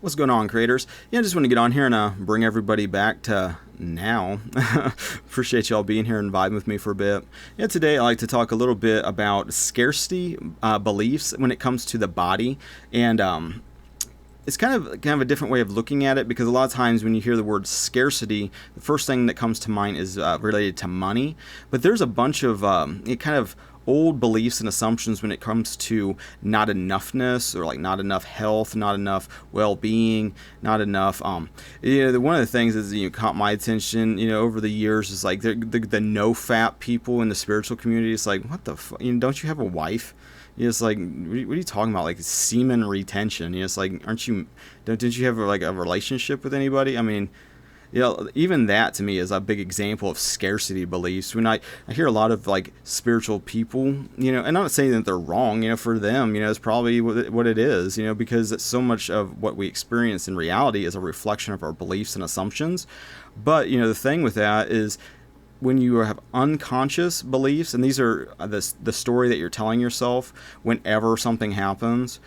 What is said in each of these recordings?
What's going on, creators? Yeah, I just want to get on here and bring everybody back to now. Appreciate y'all being here and vibing with me for a bit. Yeah, today I like to talk a little bit about scarcity beliefs when it comes to the body, and it's kind of a different way of looking at it, because a lot of times when you hear the word scarcity, the first thing that comes to mind is related to money. But there's a bunch of old beliefs and assumptions when it comes to not enoughness, or like not enough health, not enough well-being, not enough. One of the things that caught my attention, over the years is like the no-fap people in the spiritual community. It's like, what the fuck? Don't you have a wife? It's like, what are you talking about? Like semen retention. It's like, didn't you have like a relationship with anybody? I mean, even that to me is a big example of scarcity beliefs. When I hear a lot of like spiritual people, and I'm not saying that they're wrong, for them, it's probably what it is, because so much of what we experience in reality is a reflection of our beliefs and assumptions. But, the thing with that is, when you have unconscious beliefs, and these are the story that you're telling yourself whenever something happens,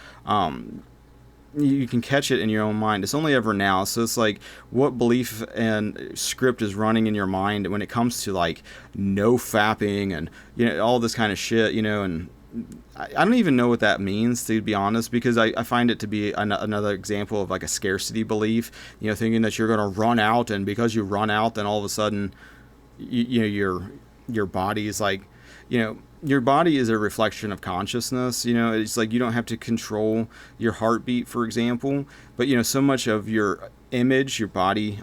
you can catch it in your own mind. It's only ever now. So it's like, what belief and script is running in your mind when it comes to like no fapping and all this kind of shit, and I don't even know what that means, to be honest, because I find it to be another example of like a scarcity belief, thinking that you're going to run out, and because you run out, then all of a sudden your body is like, your body is a reflection of consciousness. It's like you don't have to control your heartbeat, for example, but so much of your image, your body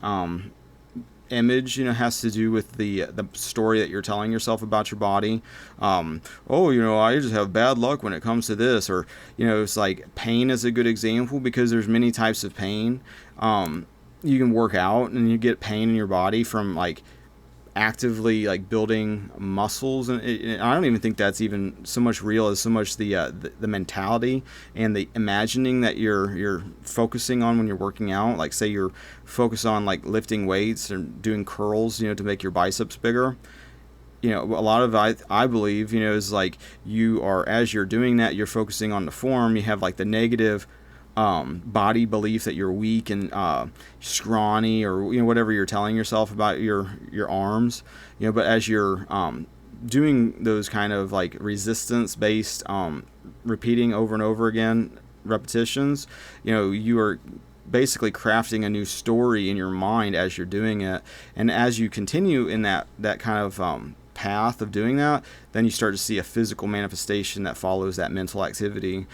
image, has to do with the story that you're telling yourself about your body. I just have bad luck when it comes to this, or it's like pain is a good example, because there's many types of pain. You can work out and you get pain in your body from like actively like building muscles, and I don't even think that's even so much real as so much the mentality and the imagining that you're focusing on when you're working out. Like, say you're focused on like lifting weights and doing curls, to make your biceps bigger. A lot of I believe, is like you are, as you're doing that, you're focusing on the form. You have like the negative body belief that you're weak and scrawny, or whatever you're telling yourself about your arms, but as you're doing those kind of like resistance based repeating over and over again repetitions, you are basically crafting a new story in your mind as you're doing it. And as you continue in that kind of path of doing that, then you start to see a physical manifestation that follows that mental activity,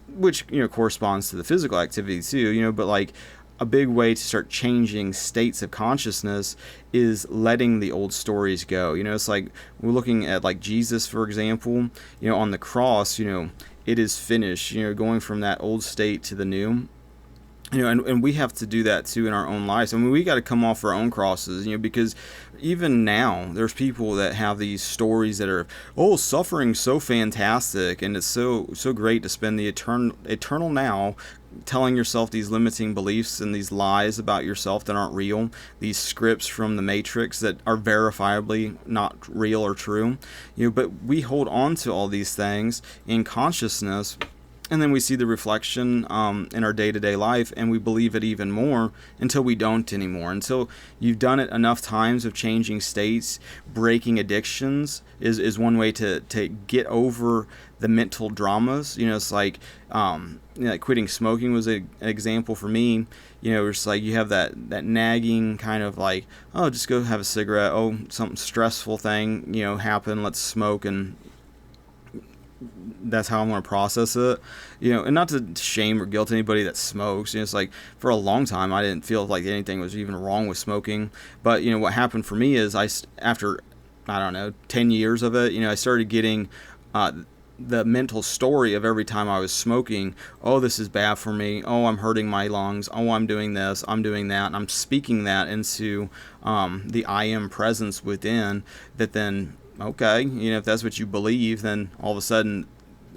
which corresponds to the physical activity too, but like a big way to start changing states of consciousness is letting the old stories go. It's like we're looking at like Jesus, for example, on the cross, it is finished, going from that old state to the new. And we have to do that too in our own lives. I mean, we got to come off our own crosses, because even now there's people that have these stories that are, suffering so fantastic, and it's so great to spend the eternal now telling yourself these limiting beliefs and these lies about yourself that aren't real, these scripts from the Matrix that are verifiably not real or true. But we hold on to all these things in consciousness. And then we see the reflection in our day-to-day life, and we believe it even more until we don't anymore. Until you've done it enough times of changing states, breaking addictions is one way to get over the mental dramas. It's like, like quitting smoking was an example for me. It's like you have that nagging kind of like, just go have a cigarette. Something stressful thing, happened, let's smoke, and that's how I'm going to process it, and not to shame or guilt anybody that smokes. It's like, for a long time I didn't feel like anything was even wrong with smoking, but what happened for me is after 10 years of it, I started getting the mental story of every time I was smoking, this is bad for me, I'm hurting my lungs, I'm doing this, I'm doing that, and I'm speaking that into the I am presence within. That then, okay, if that's what you believe, then all of a sudden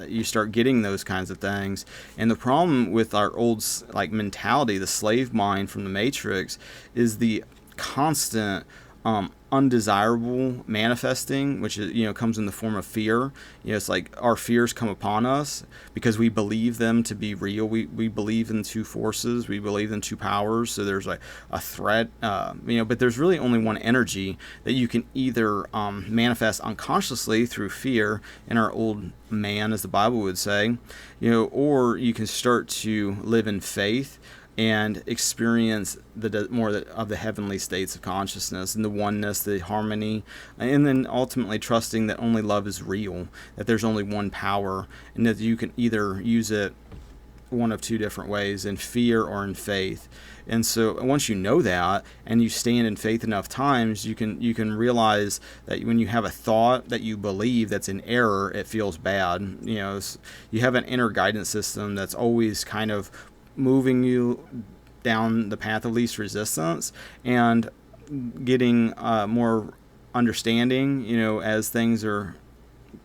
you start getting those kinds of things. And the problem with our old like mentality, the slave mind from the Matrix, is the constant undesirable manifesting, which is, comes in the form of fear. It's like our fears come upon us because we believe them to be real. We believe in two forces. We believe in two powers. So there's like a threat, but there's really only one energy that you can either manifest unconsciously through fear in our old man, as the Bible would say, or you can start to live in faith and experience more of the heavenly states of consciousness and the oneness, the harmony, and then ultimately trusting that only love is real, that there's only one power, and that you can either use it one of two different ways, in fear or in faith. And so once you know that and you stand in faith enough times, you can realize that when you have a thought that you believe that's in error, it feels bad. You have an inner guidance system that's always kind of moving you down the path of least resistance and getting more understanding, as things are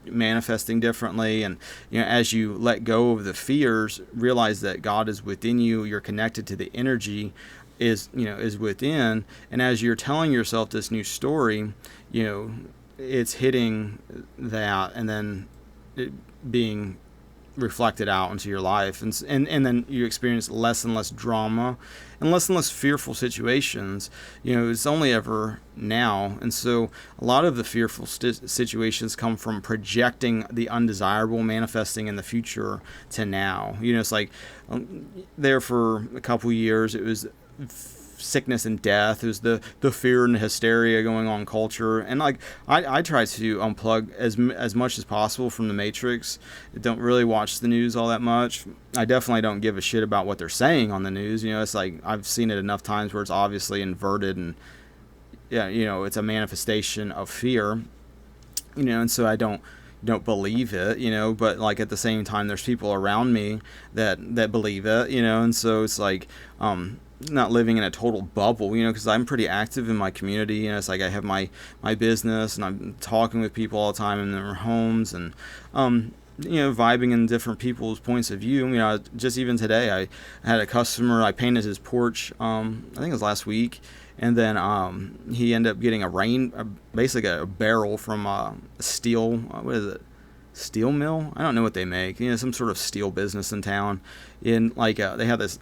manifesting differently. And as you let go of the fears, realize that God is within you, you're connected to the energy is within, and as you're telling yourself this new story, it's hitting that, and then it being reflected out into your life, and then you experience less and less drama and less fearful situations. It's only ever now, and so a lot of the fearful situations come from projecting the undesirable manifesting in the future to now. It's like there for a couple years it was sickness and death. It was the fear and the hysteria going on in culture, and like I try to unplug as much as possible from the matrix. I don't really watch the news all that much. I definitely don't give a shit about what they're saying on the news. It's like I've seen it enough times where it's obviously inverted, and it's a manifestation of fear, and so I don't believe it, but like at the same time there's people around me that believe it, and so it's like not living in a total bubble, because I'm pretty active in my community. It's like I have my business, and I'm talking with people all the time in their homes, and vibing in different people's points of view. Just even today I had a customer, I painted his porch, I think it was last week, and then he ended up getting basically a barrel from a steel, what is it, steel mill? I don't know what they make, some sort of steel business in town. In like they have this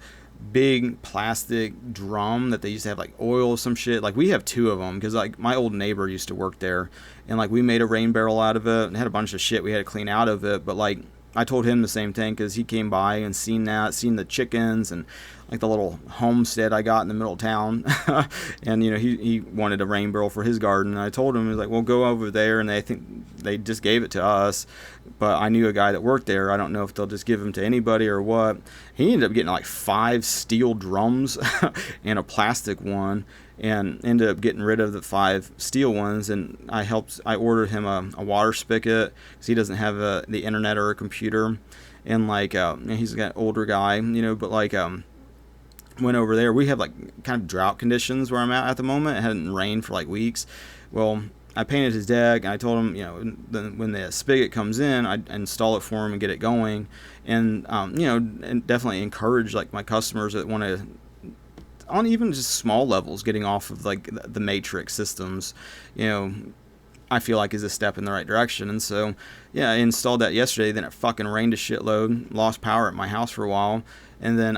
big plastic drum that they used to have like oil or some shit. Like we have two of them because like my old neighbor used to work there, and like we made a rain barrel out of it and had a bunch of shit we had to clean out of it. But like I told him the same thing because he came by and seen the chickens and like the little homestead I got in the middle of town. And he wanted a rain barrel for his garden, and I told him, he was like, well, go over there, and I think they just gave it to us, but I knew a guy that worked there. I don't know if they'll just give them to anybody or what. He ended up getting like 5 steel drums and a plastic one, and ended up getting rid of the 5 steel ones. And I ordered him a water spigot because he doesn't have the internet or a computer, and like he's an older guy, but like went over there. We have like kind of drought conditions where I'm at the moment. It hadn't rained for like weeks. Well, I painted his deck, and I told him, when the spigot comes in, I'd install it for him and get it going. And and definitely encourage like my customers that want to, on even just small levels, getting off of like the matrix systems, I feel like is a step in the right direction. And so I installed that yesterday. Then it fucking rained a shitload, lost power at my house for a while, and then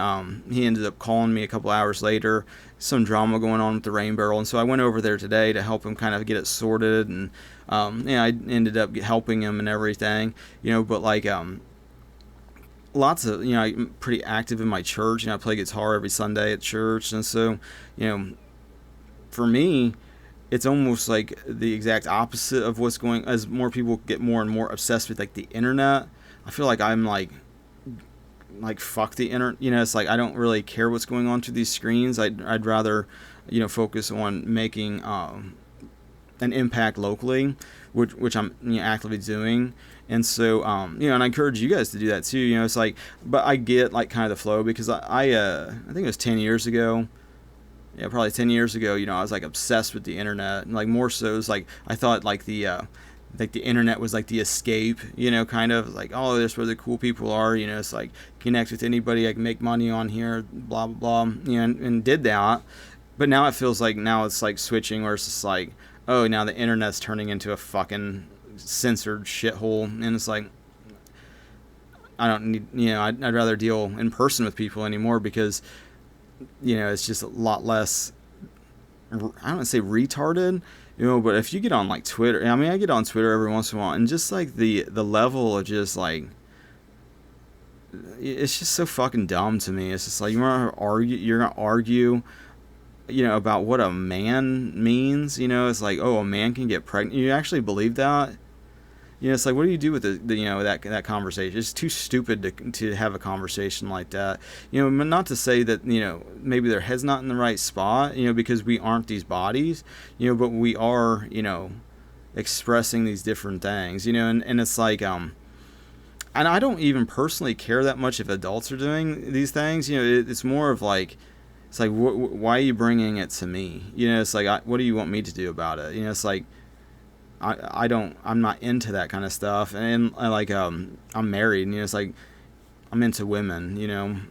he ended up calling me a couple hours later, some drama going on with the rain barrel. And so I went over there today to help him kind of get it sorted, and I ended up helping him and everything, but like lots of, I'm pretty active in my church, I play guitar every Sunday at church. And so for me, it's almost like the exact opposite of what's going. As more people get more and more obsessed with like the internet, I feel like I'm like fuck the internet. It's like I don't really care what's going on through these screens. I'd rather focus on making an impact locally, which I'm actively doing. And so and I encourage you guys to do that too. It's like, but I get like kind of the flow, because I think it was 10 years ago. Yeah, probably 10 years ago, I was like obsessed with the internet, and like more so, it was like I thought like the internet was like the escape, kind of like, oh, that's where the cool people are, it's like connect with anybody, I can make money on here, blah blah blah, and did that. But now it feels like now it's like switching where it's just like, oh, now the internet's turning into a fucking censored shithole, and it's like, I don't need, I'd rather deal in person with people anymore, because, it's just a lot less, I don't want to say retarded, but if you get on like Twitter, I mean, I get on Twitter every once in a while, and just like the level of just like, it's just so fucking dumb to me. It's just like, you're gonna argue, about what a man means. It's like, oh, a man can get pregnant. You actually believe that? It's like, what do you do with that conversation? It's too stupid to have a conversation like that. Not to say that, maybe their head's not in the right spot, because we aren't these bodies, but we are, expressing these different things, and it's like, and I don't even personally care that much if adults are doing these things. It's more of like, it's like, why are you bringing it to me? It's like, what do you want me to do about it? It's like, I'm not into that kind of stuff. And I like, I'm married, it's like, I'm into women,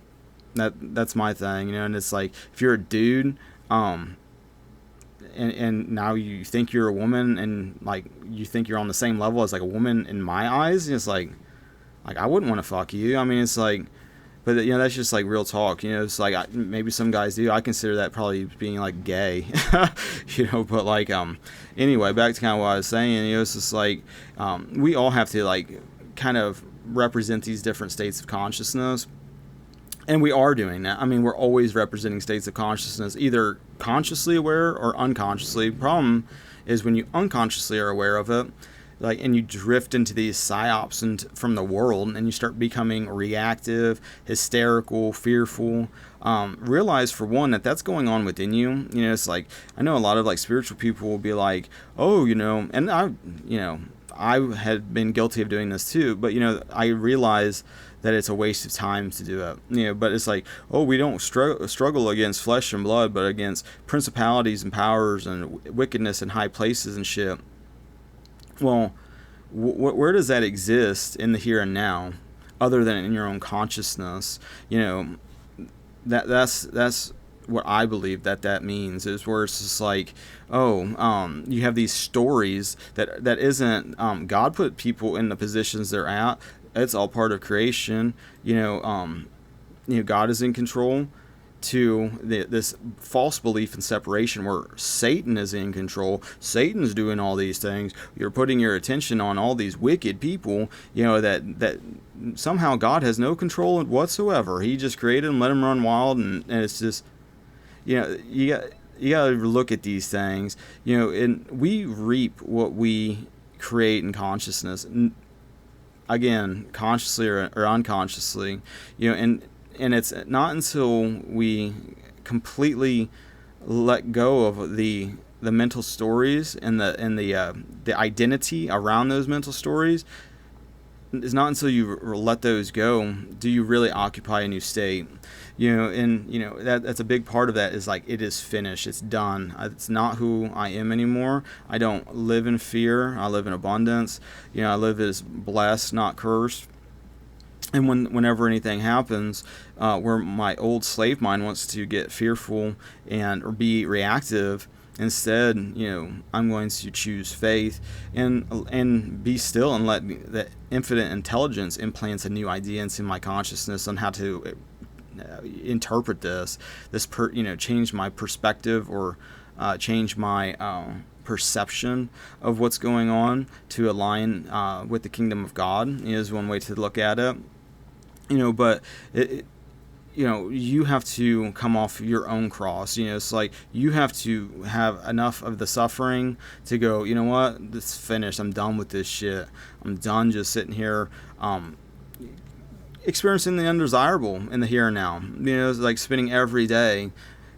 that's my thing, and it's like, if you're a dude, and now you think you're a woman, and like, you think you're on the same level as like a woman in my eyes, it's like I wouldn't want to fuck you. I mean, it's like, but that's just like real talk. It's like, maybe some guys do. I consider that probably being like gay, But like, anyway, back to kind of what I was saying. It's just like, we all have to like kind of represent these different states of consciousness, and we are doing that. I mean, we're always representing states of consciousness, either consciously aware or unconsciously. Problem is when you unconsciously are aware of it, like, and you drift into these psyops from the world, and you start becoming reactive, hysterical, fearful. Realize, for one, that that's going on within you. It's like, I know a lot of like spiritual people will be like, oh, and I had been guilty of doing this too, but I realize that it's a waste of time to do it. But it's like, oh, we don't struggle against flesh and blood, but against principalities and powers and wickedness in high places and shit. Well, where does that exist in the here and now, other than in your own consciousness? That's what I believe that means, is where it's just like, oh, you have these stories that isn't, God put people in the positions they're at. It's all part of creation. God is in control. To this false belief in separation, where Satan is in control. Satan's doing all these things. You're putting your attention on all these wicked people, that somehow God has no control whatsoever. He just created them, let them run wild, and it's just, you got to look at these things, and we reap what we create in consciousness. Again, consciously or unconsciously, and it's not until we completely let go of the mental stories and the identity around those mental stories, it's not until you let those go do you really occupy a new state. That's a big part of that, is like, it is finished, it's done. It's not who I am anymore. I don't live in fear. I live in abundance. I live as blessed, not cursed. And whenever anything happens, where my old slave mind wants to get fearful or be reactive, instead, I'm going to choose faith and be still, and let the infinite intelligence implants a new idea into my consciousness on how to interpret this change my perspective, or change my perception of what's going on to align with the kingdom of God, is one way to look at it. But you have to come off your own cross. It's like, you have to have enough of the suffering to go, you know what, it's finished. I'm done with this shit. I'm done just sitting here, experiencing the undesirable in the here and now. It's like spending every day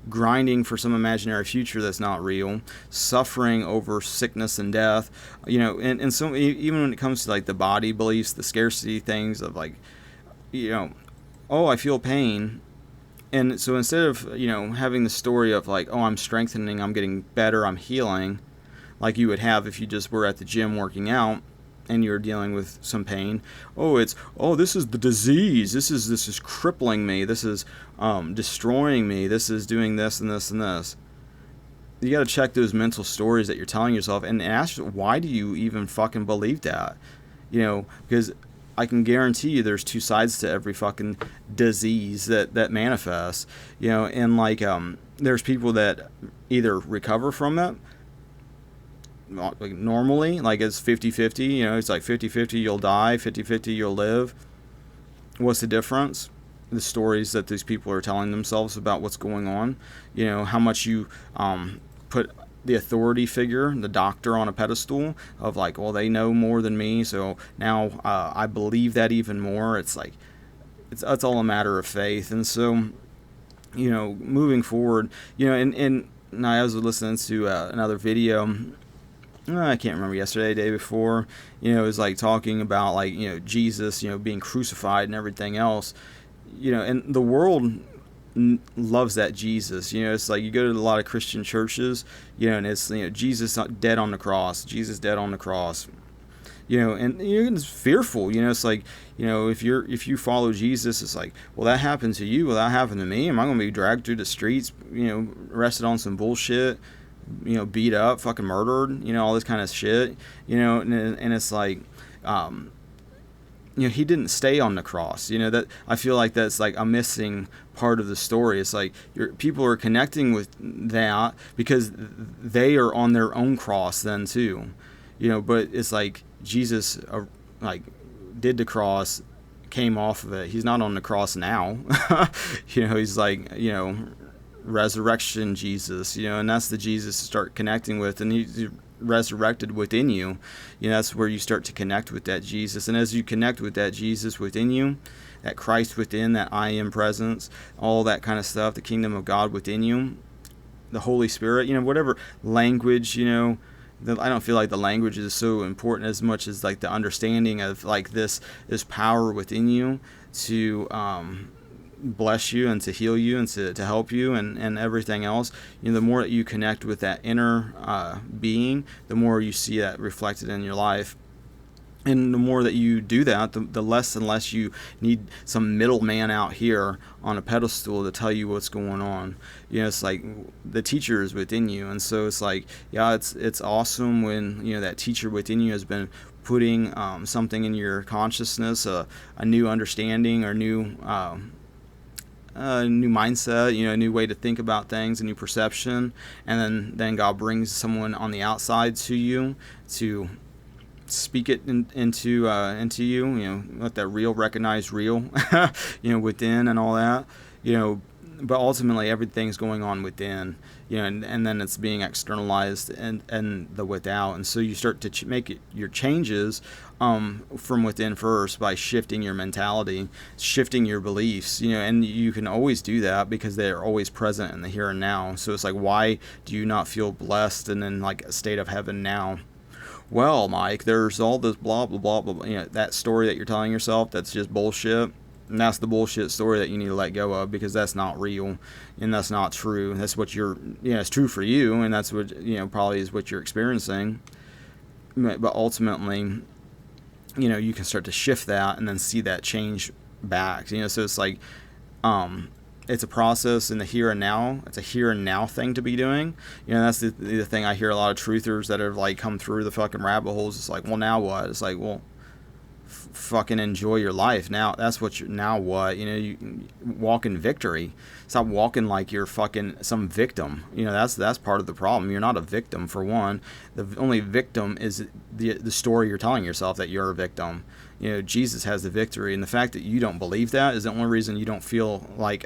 grinding for some imaginary future that's not real, suffering over sickness and death, and so even when it comes to like the body beliefs, the scarcity things of like, oh, I feel pain. And so instead of, having the story of like, oh, I'm strengthening, I'm getting better, I'm healing, like you would have if you just were at the gym working out and you're dealing with some pain. This is the disease. This is crippling me. This is destroying me. This is doing this and this and this. you got to check those mental stories that you're telling yourself and ask, why do you even fucking believe that? Because I can guarantee you there's two sides to every fucking disease that manifests, and like, there's people that either recover from it, like normally, like it's 50-50, it's like 50-50 you'll die, 50-50 you'll live. What's the difference? The stories that these people are telling themselves about what's going on, how much you put the authority figure, the doctor, on a pedestal of like, well, they know more than me, so now I believe that even more. It's like, it's all a matter of faith. And so, moving forward, and I was listening to another video, I can't remember, yesterday, day before, it was like talking about like, Jesus, being crucified and everything else, and the world loves that Jesus. It's like you go to a lot of Christian churches, and it's, Jesus dead on the cross, Jesus dead on the cross, and it's fearful. It's like, if you follow Jesus, it's like, well, that happened to you, well, that happened to me. Am I going to be dragged through the streets, arrested on some bullshit, beat up, fucking murdered, all this kind of shit, and it's like, he didn't stay on the cross. That I feel like that's like a missing part of the story. It's like people are connecting with that because they are on their own cross then too, but it's like Jesus like did the cross, came off of it. He's not on the cross now. He's like, resurrection Jesus, and that's the Jesus to start connecting with, and he's resurrected within you. That's where you start to connect with that Jesus. And as you connect with that Jesus within you, that Christ within, that I am presence, all that kind of stuff, the kingdom of God within you, the Holy Spirit, whatever language, I don't feel like the language is so important as much as like the understanding of like this power within you to bless you and to heal you and to help you and everything else. The more that you connect with that inner being, the more you see that reflected in your life. And the more that you do that, the less and less you need some middleman out here on a pedestal to tell you what's going on. It's like the teacher is within you. And so it's like, yeah, it's awesome when, that teacher within you has been putting something in your consciousness, a new understanding or new mindset, a new way to think about things, a new perception. And then God brings someone on the outside to you to speak it into you, let that real recognize real, within and all that, but ultimately everything's going on within, and then it's being externalized and the without. And so you start to make your changes from within first by shifting your mentality, shifting your beliefs, and you can always do that because they're always present in the here and now. So it's like, why do you not feel blessed and in like a state of heaven now? Well, Mike, there's all this blah, blah, blah, blah, that story that you're telling yourself, that's just bullshit. And that's the bullshit story that you need to let go of, because that's not real and that's not true. That's what it's true for you, and that's what, probably is what you're experiencing. But ultimately, you can start to shift that and then see that change back. So it's like, it's a process in the here and now. It's a here and now thing to be doing. That's the thing. I hear a lot of truthers that have like come through the fucking rabbit holes. It's like, well, now what? It's like, well, fucking enjoy your life now. That's what now what? You walk in victory. Stop walking like you're fucking some victim. That's part of the problem. You're not a victim, for one. The only victim is the story you're telling yourself that you're a victim. Jesus has the victory, and the fact that you don't believe that is the only reason you don't feel like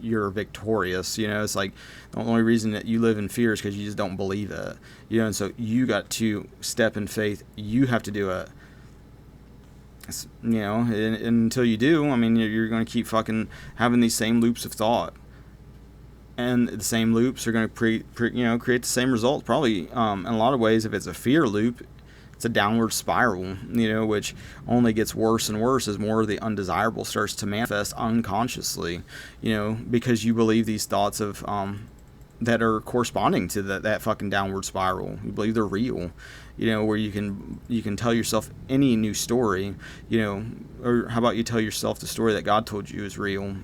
you're victorious. It's like the only reason that you live in fear is because you just don't believe it. And so you got to step in faith. You have to do it. And until you do, you're going to keep fucking having these same loops of thought, and the same loops are going to create the same results. Probably in a lot of ways, if it's a fear loop, it's a downward spiral, which only gets worse and worse as more of the undesirable starts to manifest unconsciously, because you believe these thoughts of that are corresponding to that fucking downward spiral. You believe they're real, where you can tell yourself any new story, or how about you tell yourself the story that God told you is real.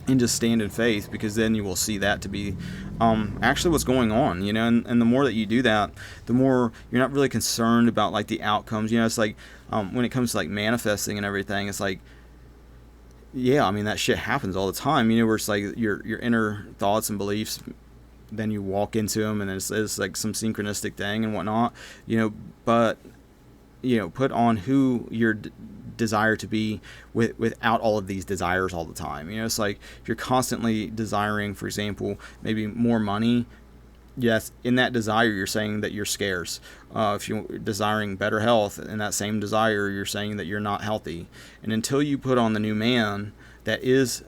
and just stand in faith, because then you will see that to be actually what's going on, you know. And the more that you do that, the more you're not really concerned about like the outcomes, you know. It's like when it comes to like manifesting and everything, it's like, yeah, I mean, that shit happens all the time, you know, where it's like your inner thoughts and beliefs, then you walk into them, and it's like some synchronistic thing and whatnot, you know. But you know, put on who your desire to be without all of these desires all the time. You know, it's like if you're constantly desiring, for example, maybe more money, yes, in that desire you're saying that you're scarce. If you're desiring better health, in that same desire you're saying that you're not healthy. And until you put on the new man that is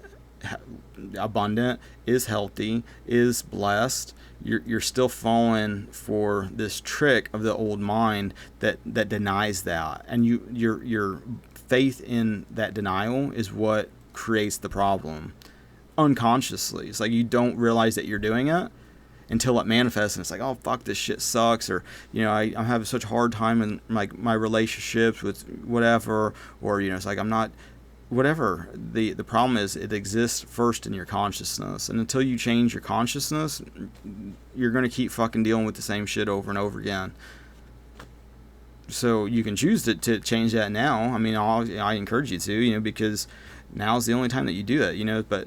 abundant, is healthy, is blessed, you're still falling for this trick of the old mind that denies that. And your faith in that denial is what creates the problem unconsciously. It's like you don't realize that you're doing it until it manifests, and it's like, oh fuck, this shit sucks, or you know, I'm having such a hard time in like my relationships with whatever, or you know, it's like I'm not whatever. The problem is it exists first in your consciousness, and until you change your consciousness, you're going to keep fucking dealing with the same shit over and over again. So you can choose to change that now. I mean, I encourage you to, you know, because now's the only time that you do that, you know. But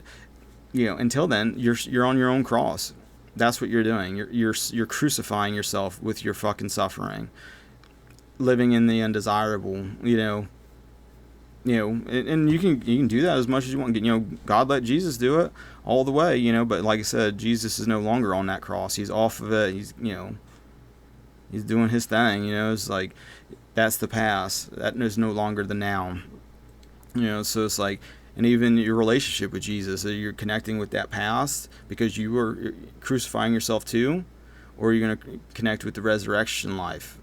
you know, until then, you're on your own cross. That's what you're doing. You're crucifying yourself with your fucking suffering, living in the undesirable, you know. You know, and you can do that as much as you want. You know, God let Jesus do it all the way, you know. But like I said, Jesus is no longer on that cross. He's off of it. He's, you know, he's doing his thing. You know, it's like that's the past. That is no longer the now. You know, so it's like, and even your relationship with Jesus, you're connecting with that past because you were crucifying yourself too, or you're going to connect with the resurrection life.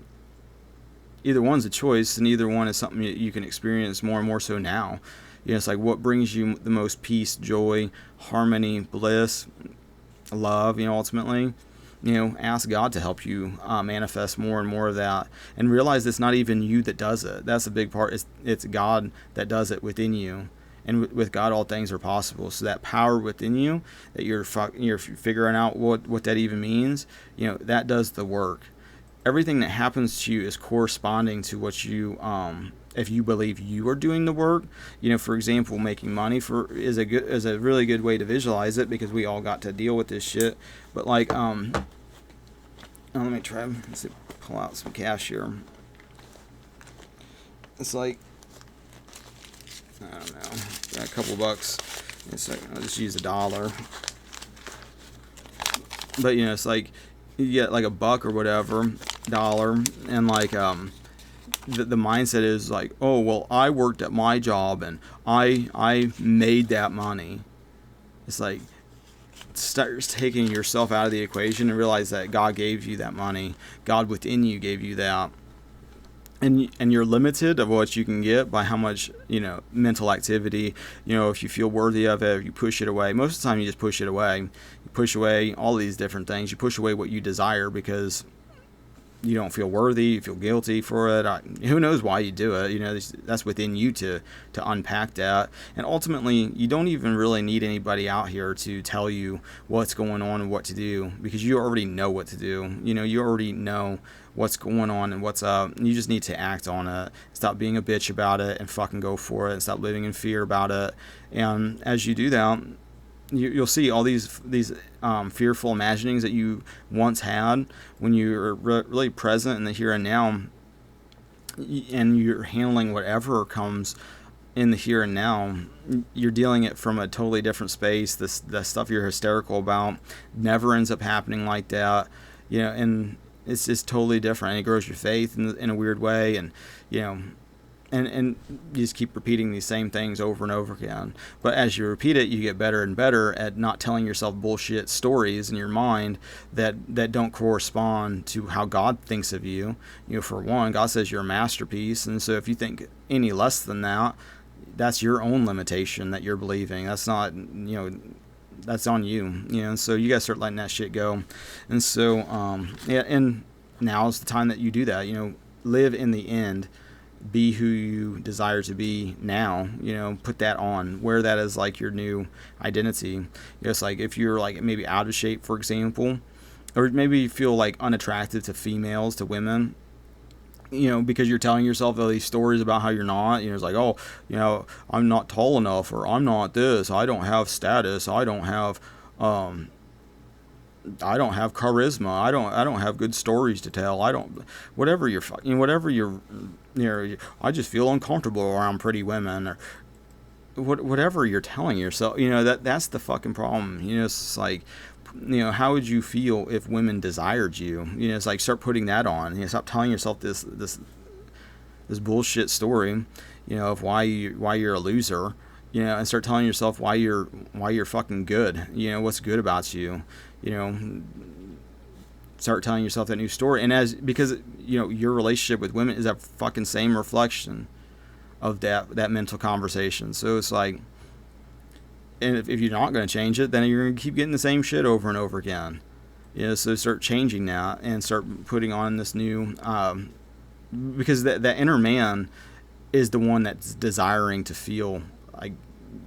Either one's a choice, and either one is something that you can experience more and more so now. You know, it's like what brings you the most peace, joy, harmony, bliss, love, you know, ultimately. You know, ask God to help you manifest more and more of that, and realize it's not even you that does it. That's a big part. It's God that does it within you. And with God, all things are possible. So that power within you, that you're figuring out what that even means, you know, that does the work. Everything that happens to you is corresponding to what you, if you believe you are doing the work. You know, for example, making money is a really good way to visualize it, because we all got to deal with this shit. But like, let me try. Let's pull out some cash here. It's like, I don't know, got a couple bucks. I'll just use $1. But you know, it's like you get like $1 or whatever, dollar, and like the mindset is like, oh well, I worked at my job and I made that money. It's like, start taking yourself out of the equation and realize that God gave you that money. God within you gave you that. And you're limited of what you can get by how much, you know, mental activity, you know, if you feel worthy of it, you push it away. Most of the time you just push it away. You push away all these different things. You push away what you desire because you don't feel worthy, you feel guilty for it. Who knows why you do it? You know, that's within you to unpack that. And ultimately, you don't even really need anybody out here to tell you what's going on and what to do, because you already know what to do. You know, you already know what's going on and what's up. You just need to act on it. Stop being a bitch about it and fucking go for it, and stop living in fear about it. And as you do that, you'll see all these fearful imaginings that you once had when you were really present in the here and now, and you're handling whatever comes in the here and now. You're dealing it from a totally different space. The stuff you're hysterical about never ends up happening like that, you know, and it's just totally different. It grows your faith in a weird way, and you know, and you just keep repeating these same things over and over again. But as you repeat it, you get better and better at not telling yourself bullshit stories in your mind that don't correspond to how God thinks of you. You know, for one, God says you're a masterpiece, and so if you think any less than that, that's your own limitation that you're believing. That's not, you know, that's on you. You know, so you gotta start letting that shit go. And so yeah, and now's the time that you do that. You know, live in the end. be who you desire to be now. Put that on, wear that as like your new identity. It's like if you're like maybe out of shape, for example, or maybe you feel like unattractive to females, to women, because you're telling yourself all these stories about how you're not. It's like, oh, I'm not tall enough, or I'm not this, I don't have status, I don't have charisma, I don't have good stories to tell, I don't, whatever you're I just feel uncomfortable around pretty women, or whatever you're telling yourself. That's the fucking problem. It's like, how would you feel if women desired you? It's like, start putting that on. Stop telling yourself this bullshit story, of why you're a loser, and start telling yourself why you're fucking good. What's good about you. Start telling yourself that new story, and because your relationship with women is that fucking same reflection of that mental conversation. So it's like, and if you're not going to change it, then you're going to keep getting the same shit over and over again. So start changing that and start putting on this new, because that inner man is the one that's desiring to feel like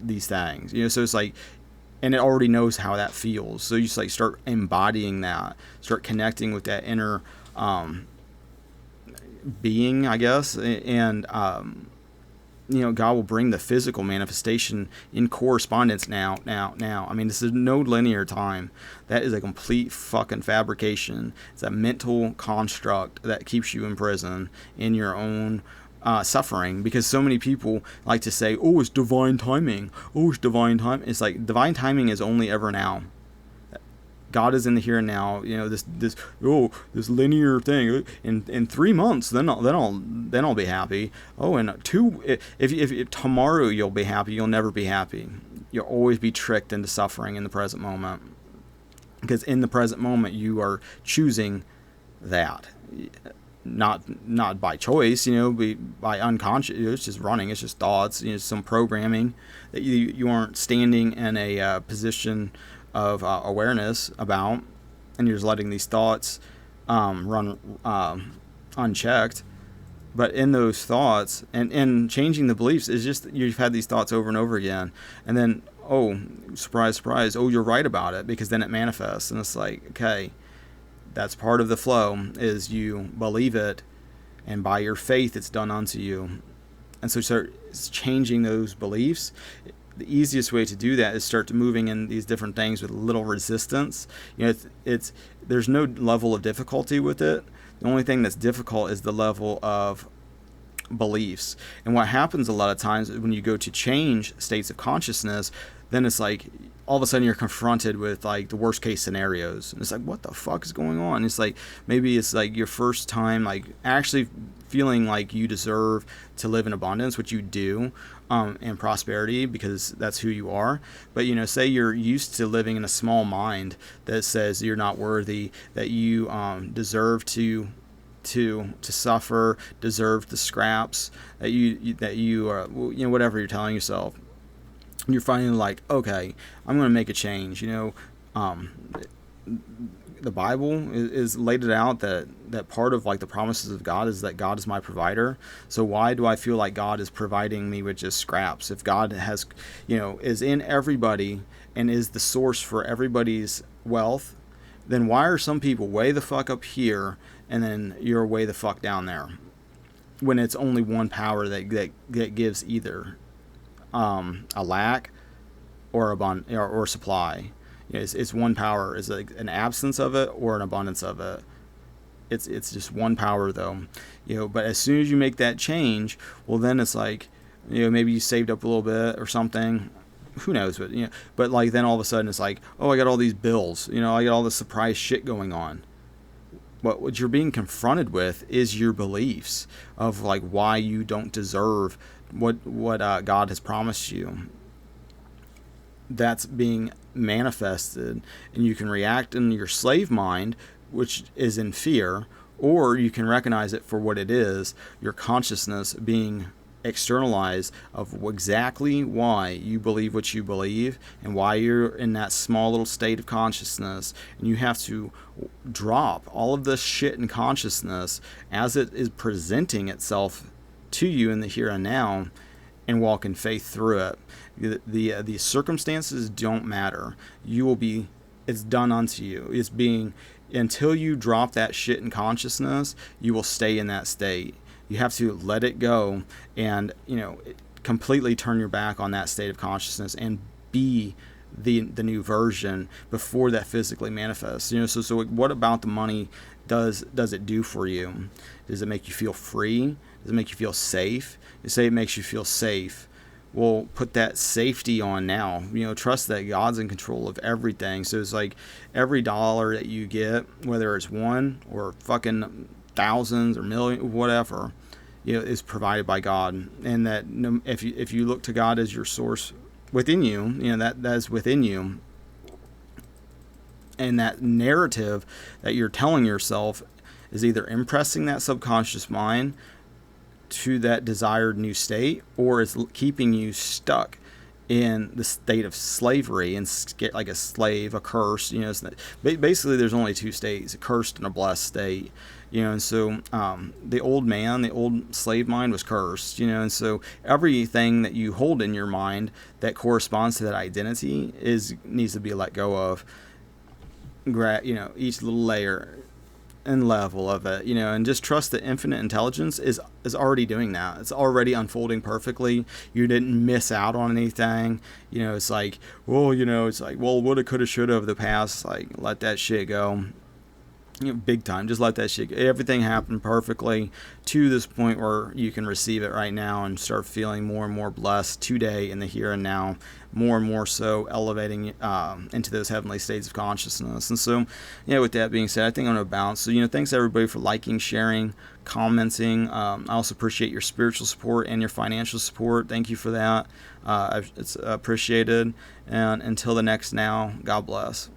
these things. So it's like, and it already knows how that feels. So you just like start embodying that, start connecting with that inner being, I guess, and God will bring the physical manifestation in correspondence now. I mean, this is no linear time. That is a complete fucking fabrication. It's a mental construct that keeps you in prison in your own suffering, because so many people like to say, oh, it's divine timing. Oh, it's divine time. It's like, divine timing is only ever now. God is in the here and now. This linear thing. In 3 months, then I'll be happy. Oh, and if tomorrow you'll be happy, you'll never be happy. You'll always be tricked into suffering in the present moment, because in the present moment you are choosing that, not by choice. By unconscious. It's just running. It's just thoughts. Some programming that you aren't standing in a position of awareness about, and you're just letting these thoughts run unchecked. But in those thoughts, and changing the beliefs is just, you've had these thoughts over and over again, and then, oh, surprise, surprise, oh, you're right about it, because then it manifests. And it's like, okay, that's part of the flow, is you believe it, and by your faith it's done unto you. And so start changing those beliefs. The easiest way to do that is start moving in these different things with little resistance. There's no level of difficulty with it. The only thing that's difficult is the level of beliefs. And what happens a lot of times when you go to change states of consciousness, then it's like all of a sudden you're confronted with like the worst case scenarios, and it's like, what the fuck is going on? It's like, maybe it's like your first time like actually feeling like you deserve to live in abundance, which you do, and prosperity, because that's who you are. But say you're used to living in a small mind that says you're not worthy, that you deserve to suffer, deserve the scraps, that you are, whatever you're telling yourself. You're finally like, okay, I'm going to make a change. The Bible is laid it out that part of like the promises of God is that God is my provider. So why do I feel like God is providing me with just scraps? If God has, is in everybody and is the source for everybody's wealth, then why are some people way the fuck up here and then you're way the fuck down there? When it's only one power that gives either a lack or supply. It's one power. Is like an absence of it or an abundance of it. It's just one power though. But as soon as you make that change, well then it's like, maybe you saved up a little bit or something. Who knows? But like then all of a sudden it's like, oh, I got all these bills. I got all this surprise shit going on. What you're being confronted with is your beliefs of like why you don't deserve what God has promised you. That's being manifested, and you can react in your slave mind, which is in fear, or you can recognize it for what it is, your consciousness being externalized of exactly why you believe what you believe and why you're in that small little state of consciousness. And you have to drop all of this shit in consciousness as it is presenting itself to you in the here and now, and walk in faith through it. The circumstances don't matter. You will be, it's done unto you. It's being, until you drop that shit in consciousness, you will stay in that state. You have to let it go and, completely turn your back on that state of consciousness and be the new version before that physically manifests. So what about the money does it do for you? Does it make you feel free? Does it make you feel safe? You say it makes you feel safe. Well, put that safety on now. Trust that God's in control of everything. So it's like every dollar that you get, whether it's one or fucking thousands or millions, whatever, is provided by God. And that if you look to God as your source within you, that is within you. And that narrative that you're telling yourself is either impressing that subconscious mind to that desired new state, or it's keeping you stuck in the state of slavery and like a slave, a curse. Basically there's only two states: a cursed and a blessed state. And so the old slave mind was cursed. And so everything that you hold in your mind that corresponds to that identity needs to be let go of. Each little layer and level of it, and just trust that infinite intelligence is already doing that. It's already unfolding perfectly. You didn't miss out on anything. It's like, well, woulda, coulda, shoulda of the past. Like, let that shit go. Big time. Just let that shit go. Everything happened perfectly to this point where you can receive it right now and start feeling more and more blessed today in the here and now, more and more so elevating into those heavenly states of consciousness. And so, with that being said, I think I'm going to bounce. So, thanks everybody for liking, sharing, commenting. I also appreciate your spiritual support and your financial support. Thank you for that. It's appreciated. And until the next now, God bless.